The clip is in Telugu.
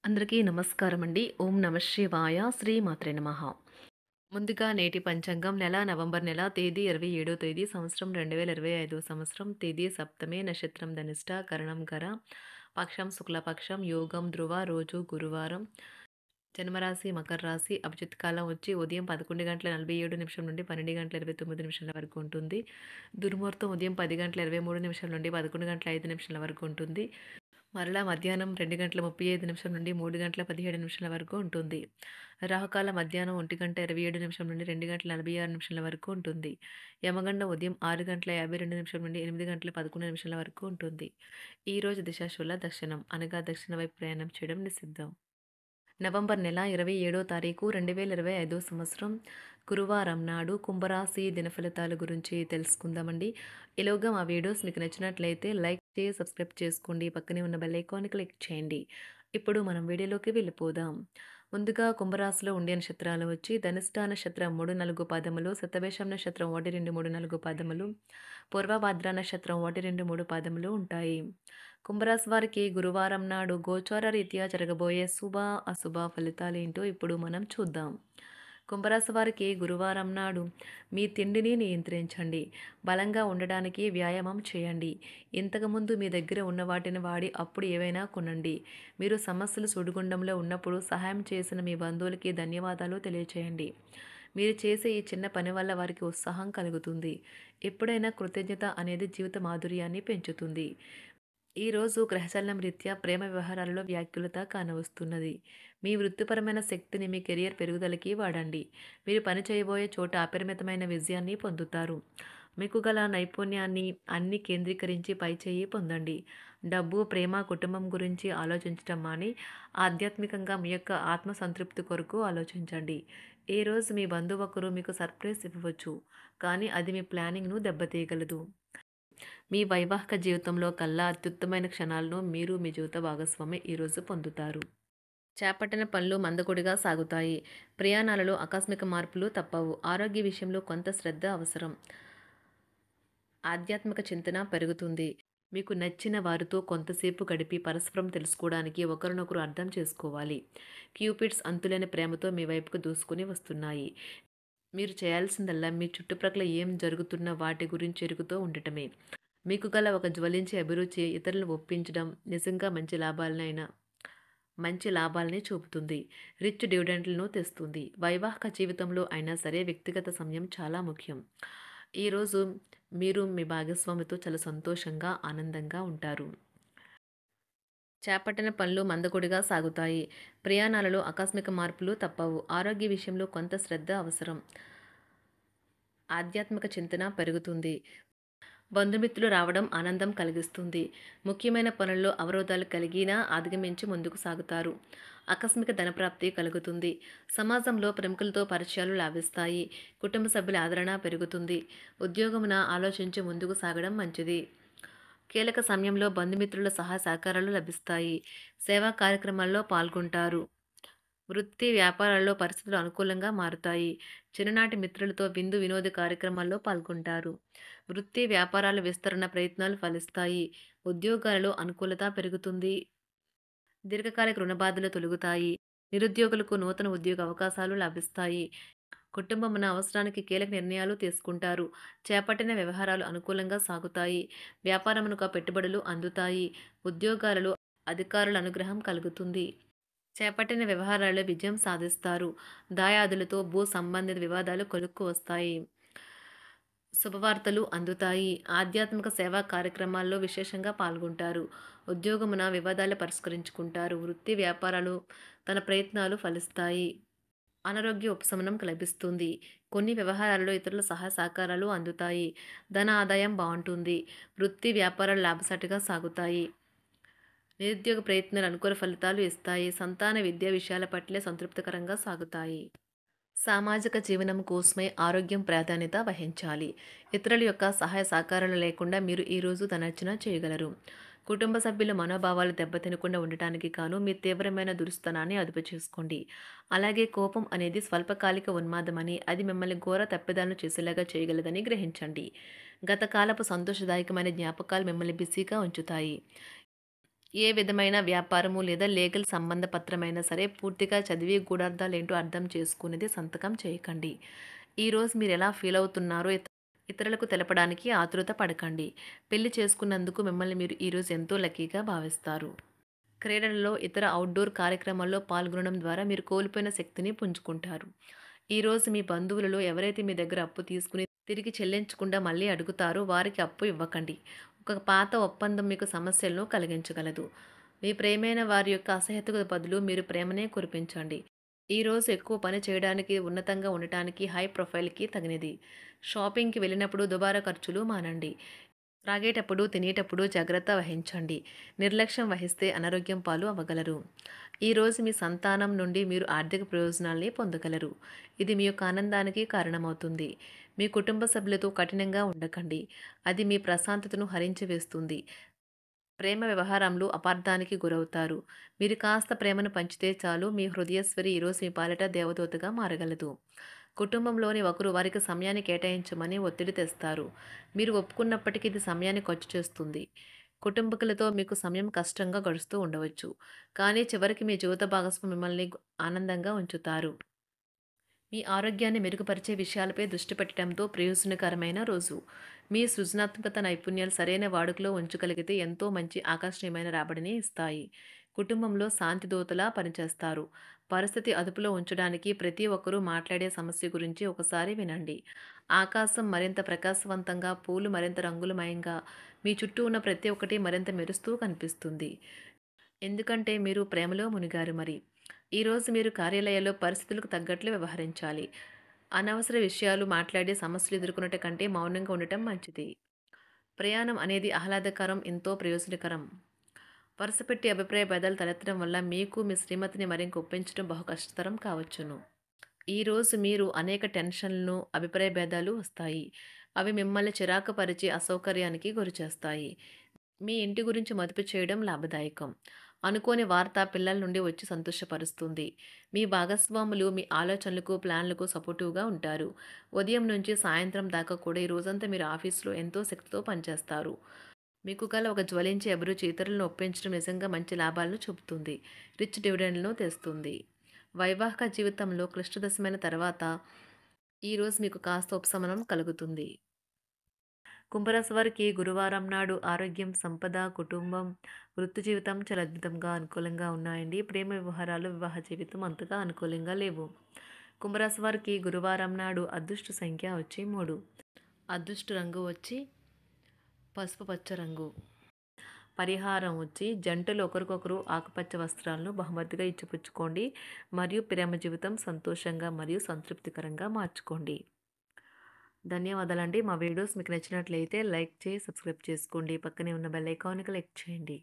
అందరికీ నమస్కారం అండి. ఓం నమః శివాయ. శ్రీమాత్రే నమః. ముందుగా నేటి పంచాంగం నవంబర్ నెల తేదీ 27వ తేదీ సంవత్సరం 2025 సంవత్సరం తేదీ సప్తమి నక్షత్రం ధనిష్ట కరణం గర పక్షం శుక్లపక్షం యోగం ధ్రువ రోజు గురువారం జన్మరాశి మకర రాశి అభిజిత్ కాలం వచ్చి ఉదయం 11:47 నుండి 12:29 వరకు ఉంటుంది. దుర్ముహూర్తం ఉదయం 10:23 నుండి 11:05 వరకు ఉంటుంది. మరలా మధ్యాహ్నం 2:35 నుండి 3:17 వరకు ఉంటుంది. రాహుకాలం మధ్యాహ్నం 1:27 నుండి 2:46 వరకు ఉంటుంది. యమగండం ఉదయం 6:52 నుండి 8:11 వరకు ఉంటుంది. ఈరోజు దిశాశూల దక్షిణం అనగా దక్షిణ వైపు ప్రయాణం చేయడం నిషిద్ధం. నవంబర్ నెల 27వ తారీఖు 2025 సంవత్సరం గురువారం నాడు కుంభరాశి దినఫలితాల గురించి తెలుసుకుందామండి. ఈలోగా మా వీడియోస్ మీకు నచ్చినట్లయితే లైక్ చేసి సబ్స్క్రైబ్ చేసుకోండి. పక్కనే ఉన్న బెల్ ఐకాన్ని క్లిక్ చేయండి. ఇప్పుడు మనం వీడియోలోకి వెళ్ళిపోదాం. ముందుగా కుంభరాశిలో ఉండే నక్షత్రాలు వచ్చి ధనిష్ట నక్షత్రం 3, 4 పాదములు, శతభిషం నక్షత్రం 1, 2, 3, 4 పాదములు, పూర్వభాద్ర నక్షత్రం 1, 2, 3 పాదములు ఉంటాయి. కుంభరాశి వారికి గురువారం నాడు గోచార రీత్యా జరగబోయే శుభ అశుభ ఫలితాలేంటో ఇప్పుడు మనం చూద్దాం. కుంభరాశి వారికి గురువారం నాడు మీ తిండిని నియంత్రించండి. బలంగా ఉండడానికి వ్యాయామం చేయండి. ఇంతకుముందు మీ దగ్గర ఉన్న వాటిని వాడి అప్పుడు ఏవైనా కొనండి. మీరు సమస్యలు సుడిగుండంలో ఉన్నప్పుడు సహాయం చేసిన మీ బంధువులకి ధన్యవాదాలు తెలియచేయండి. మీరు చేసే ఈ చిన్న పని వల్ల వారికి ఉత్సాహం కలుగుతుంది. ఎప్పుడైనా కృతజ్ఞత అనేది జీవిత మాధుర్యాన్ని పెంచుతుంది. ఈరోజు గ్రహచలనం రీత్యా ప్రేమ వ్యవహారాలలో వ్యాకులత కానవస్తున్నది. మీ వృత్తిపరమైన శక్తిని మీ కెరియర్ పెరుగుదలకి వాడండి. మీరు పని చేయబోయే చోట అపరిమితమైన విజయాన్ని పొందుతారు. మీకు గల నైపుణ్యాన్ని అన్ని కేంద్రీకరించి పైచేయి పొందండి. డబ్బు, ప్రేమ, కుటుంబం గురించి ఆలోచించటం మాని ఆధ్యాత్మికంగా మీ యొక్క ఆత్మ సంతృప్తి కొరకు ఆలోచించండి. ఏ రోజు మీ బంధువు ఒకరు మీకు సర్ప్రైజ్ ఇవ్వవచ్చు, కానీ అది మీ ప్లానింగ్ను దెబ్బతీయగలదు. మీ వైవాహిక జీవితంలో కల్లా అత్యుత్తమైన క్షణాలను మీరు మీ జీవిత భాగస్వామి ఈరోజు పొందుతారు. చేపట్టిన పనులు మందకొడిగా సాగుతాయి. ప్రయాణాలలో ఆకస్మిక మార్పులు తప్పవు. ఆరోగ్య విషయంలో కొంత శ్రద్ధ అవసరం. ఆధ్యాత్మిక చింతన పెరుగుతుంది. మీకు నచ్చిన వారితో కొంతసేపు గడిపి పరస్పరం తెలుసుకోవడానికి ఒకరినొకరు అర్థం చేసుకోవాలి. క్యూపిడ్స్ అంతులేని ప్రేమతో మీ వైపుకు దూసుకుని వస్తున్నాయి. మీరు చేయాల్సిందల్లా మీ చుట్టుప్రక్కల ఏం జరుగుతున్న వాటి గురించి ఎరుగుతూ ఉండటమే. మీకు గల ఒక జ్వలించే అభిరుచి ఇతరులను ఒప్పించడం నిజంగా మంచి లాభాలని చూపుతుంది. రిచ్ డివిడెండ్లను తెస్తుంది. వైవాహిక జీవితంలో అయినా సరే వ్యక్తిగత సమయం చాలా ముఖ్యం. ఈరోజు మీరు మీ భాగస్వామితో చాలా సంతోషంగా ఆనందంగా ఉంటారు. చేపట్టిన పనులు మందకొడిగా సాగుతాయి. ప్రయాణాలలో ఆకస్మిక మార్పులు తప్పవు. ఆరోగ్య విషయంలో కొంత శ్రద్ధ అవసరం. ఆధ్యాత్మిక చింతన పెరుగుతుంది. బంధుమిత్రులు రావడం ఆనందం కలిగిస్తుంది. ముఖ్యమైన పనుల్లో అవరోధాలు కలిగినా అధిగమించి ముందుకు సాగుతారు. ఆకస్మిక ధనప్రాప్తి కలుగుతుంది. సమాజంలో ప్రముఖులతో పరిచయాలు లాభిస్తాయి. కుటుంబ సభ్యుల ఆదరణ పెరుగుతుంది. ఉద్యోగమున ఆలోచించి ముందుకు సాగడం మంచిది. కీలక సమయంలో బంధుమిత్రుల సహాయ సహకారాలు లభిస్తాయి. సేవా కార్యక్రమాల్లో పాల్గొంటారు. వృత్తి వ్యాపారాల్లో పరిస్థితులు అనుకూలంగా మారుతాయి. చిన్ననాటి మిత్రులతో విందు వినోద కార్యక్రమాల్లో పాల్గొంటారు. వృత్తి వ్యాపారాల విస్తరణ ప్రయత్నాలు ఫలిస్తాయి. ఉద్యోగాలలో అనుకూలత పెరుగుతుంది. దీర్ఘకాలిక రుణ బాధలు తొలగుతాయి. నిరుద్యోగులకు నూతన ఉద్యోగ అవకాశాలు లభిస్తాయి. కుటుంబమున అవసరానికి కీలక నిర్ణయాలు తీసుకుంటారు. చేపట్టిన వ్యవహారాలు అనుకూలంగా సాగుతాయి. వ్యాపారమునకు పెట్టుబడులు అందుతాయి. ఉద్యోగాలలో అధికారుల అనుగ్రహం కలుగుతుంది. చేపట్టిన వ్యవహారాల్లో విజయం సాధిస్తారు. దాయాదులతో భూ సంబంధిత వివాదాలు కొలుక్కు వస్తాయి. శుభవార్తలు అందుతాయి. ఆధ్యాత్మిక సేవా కార్యక్రమాల్లో విశేషంగా పాల్గొంటారు. ఉద్యోగమున వివాదాలు పరిష్కరించుకుంటారు. వృత్తి వ్యాపారాలు తన ప్రయత్నాలు ఫలిస్తాయి. అనారోగ్య ఉపశమనం లభిస్తుంది. కొన్ని వ్యవహారాల్లో ఇతరుల సహాయ సహకారాలు అందుతాయి. ధన ఆదాయం బాగుంటుంది. వృత్తి వ్యాపారాలు లాభసాటిగా సాగుతాయి. నిరుద్యోగ ప్రయత్నాలు అనుకూల ఫలితాలు ఇస్తాయి. సంతాన విద్యా విషయాల పట్లే సంతృప్తికరంగా సాగుతాయి. సామాజిక జీవనం కోసమే ఆరోగ్యం ప్రాధాన్యత వహించాలి. ఇతరుల యొక్క సహాయ సహకారాలు లేకుండా మీరు ఈరోజు ధనార్జన చేయగలరు. కుటుంబ సభ్యుల మనోభావాలు దెబ్బతినకుండా ఉండటానికి గాను మీ తీవ్రమైన దురుస్తనాన్ని అదుపు చేసుకోండి. అలాగే కోపం అనేది స్వల్పకాలిక ఉన్మాదమని, అది మిమ్మల్ని ఘోర తప్పిదాలను చేసేలాగా చేయగలదని గ్రహించండి. గత కాలపు సంతోషదాయకమైన జ్ఞాపకాలు మిమ్మల్ని బిజీగా ఉంచుతాయి. ఏ విధమైన వ్యాపారము లేదా లీగల్ సంబంధ పత్రమైనా సరే పూర్తిగా చదివి గూఢార్థాలేంటో అర్థం చేసుకునేది సంతకం చేయకండి. ఈరోజు మీరెలా ఫీల్ అవుతున్నారో ఇతరులకు తెలపడానికి ఆతృత పడకండి. పెళ్లి చేసుకున్నందుకు మిమ్మల్ని మీరు ఈరోజు ఎంతో లక్కీగా భావిస్తారు. క్రీడలలో ఇతర అవుట్‌డోర్ కార్యక్రమాల్లో పాల్గొనడం ద్వారా మీరు కోల్పోయిన శక్తిని పుంజుకుంటారు. ఈరోజు మీ బంధువులలో ఎవరైతే మీ దగ్గర అప్పు తీసుకుని తిరిగి చెల్లించకుండా మళ్ళీ అడుగుతారో వారికి అప్పు ఇవ్వకండి. ఒక పాత ఒప్పందం మీకు సమస్యలను కలిగించగలదు. మీ ప్రియమైన వారి యొక్క అసహ్యతకు బదులు మీరు ప్రేమనే కురిపించండి. ఈరోజు ఎక్కువ పని చేయడానికి, ఉన్నతంగా ఉండటానికి, హై ప్రొఫైల్‌కి తగినది. షాపింగ్‌కి వెళ్ళినప్పుడు దుబారా ఖర్చులు మానండి. త్రాగేటప్పుడు, తినేటప్పుడు జాగ్రత్త వహించండి. నిర్లక్ష్యం వహిస్తే అనారోగ్యం పాలు అవ్వగలరు. ఈరోజు మీ సంతానం నుండి మీరు ఆర్థిక ప్రయోజనాల్ని పొందగలరు. ఇది మీ యొక్క ఆనందానికి కారణమవుతుంది. మీ కుటుంబ సభ్యులతో కఠినంగా ఉండకండి. అది మీ ప్రశాంతతను హరించి వేస్తుంది. ప్రేమ వ్యవహారంలో అపార్థానికి గురవుతారు. మీరు కాస్త ప్రేమను పంచితే చాలు మీ హృదయశ్వరి ఈరోజు మీ పాలిట దేవదూతగా మారగలదు. కుటుంబంలోని ఒకరు వారికి సమయాన్ని కేటాయించమని ఒత్తిడి తెస్తారు. మీరు ఒప్పుకున్నప్పటికీ ఇది సమయాన్ని ఖర్చు చేస్తుంది. కుటుంబకులతో మీకు సమయం కష్టంగా గడుస్తూ ఉండవచ్చు. కానీ చివరికి మీ జీవిత భాగస్వామి మిమ్మల్ని ఆనందంగా ఉంచుతారు. మీ ఆరోగ్యాన్ని మెరుగుపరిచే విషయాలపై దృష్టి పెట్టడంతో ప్రయోజనకరమైన రోజు. మీ సృజనాత్మకత నైపుణ్యాలు సరైన వాడుకలో ఉంచగలిగితే ఎంతో మంచి ఆకర్షణీయమైన రాబడిని ఇస్తాయి. కుటుంబంలో శాంతి దూతలా పనిచేస్తారు. పరిస్థితి అదుపులో ఉంచడానికి ప్రతి ఒక్కరూ మాట్లాడే సమస్య గురించి ఒకసారి వినండి. ఆకాశం మరింత ప్రకాశవంతంగా, పూలు మరింత రంగులమయంగా, మీ చుట్టూ ఉన్న ప్రతి ఒక్కటి మరింత మెరుస్తూ కనిపిస్తుంది. ఎందుకంటే మీరు ప్రేమలో మునిగారు మరి. ఈరోజు మీరు కార్యాలయాల్లో పరిస్థితులకు తగ్గట్లు వ్యవహరించాలి. అనవసర విషయాలు మాట్లాడి సమస్యలు ఎదుర్కొనట కంటే మౌనంగా ఉండటం మంచిది. ప్రయాణం అనేది ఆహ్లాదకరం, ఎంతో ప్రయోజనకరం. వరుసపెట్టి అభిప్రాయ భేదాలు తలెత్తడం వల్ల మీకు మీ శ్రీమతిని మరింక ఒప్పించడం బహు కష్టతరం కావచ్చును. ఈరోజు మీరు అనేక టెన్షన్లను, అభిప్రాయ భేదాలు వస్తాయి. అవి మిమ్మల్ని చిరాకు పరిచి అసౌకర్యానికి గురిచేస్తాయి. మీ ఇంటి గురించి మదుపు చేయడం లాభదాయకం. అనుకోని వార్త పిల్లల నుండి వచ్చి సంతోషపరుస్తుంది. మీ భాగస్వాములు మీ ఆలోచనలకు, ప్లాన్లకు సపోర్టివ్‌గా ఉంటారు. ఉదయం నుంచి సాయంత్రం దాకా కూడా ఈ రోజంతా మీరు ఆఫీస్‌లో ఎంతో శక్తితో పనిచేస్తారు. మీకు గల ఒక జ్వలించే అభిరుచి ఇతరులను ఒప్పించడం నిజంగా మంచి లాభాలను చూపుతుంది. రిచ్ డివిడెండ్‌లను తెస్తుంది. వైవాహిక జీవితంలో క్లిష్టదశమైన తర్వాత ఈరోజు మీకు కాస్త ఉపశమనం కలుగుతుంది. కుంభరాశి వారికి గురువారం నాడు ఆరోగ్యం, సంపద, కుటుంబం, వృత్తి జీవితం చాలా అద్భుతంగా అనుకూలంగా ఉన్నాయండి. ప్రేమ వ్యవహారాలు, వివాహ జీవితం అంతగా అనుకూలంగా లేవు. కుంభరాశి వారికి గురువారం నాడు అదృష్ట సంఖ్య వచ్చి 3. అదృష్ట రంగు వచ్చి పసుపు పచ్చ రంగు. పరిహారం వచ్చి జంటలు ఒకరికొకరు ఆకుపచ్చ వస్త్రాలను బహుమతిగా ఇచ్చిపుచ్చుకోండి మరియు ప్రేమ జీవితం సంతోషంగా మరియు సంతృప్తికరంగా మార్చుకోండి. ధన్యవాదాలండి. మా వీడియోస్ మీకు నచ్చినట్లయితే లైక్ చేసి, సబ్స్క్రైబ్ చేసుకోండి. పక్కనే ఉన్న బెల్ ఐకాన్‌ని క్లిక్ చేయండి.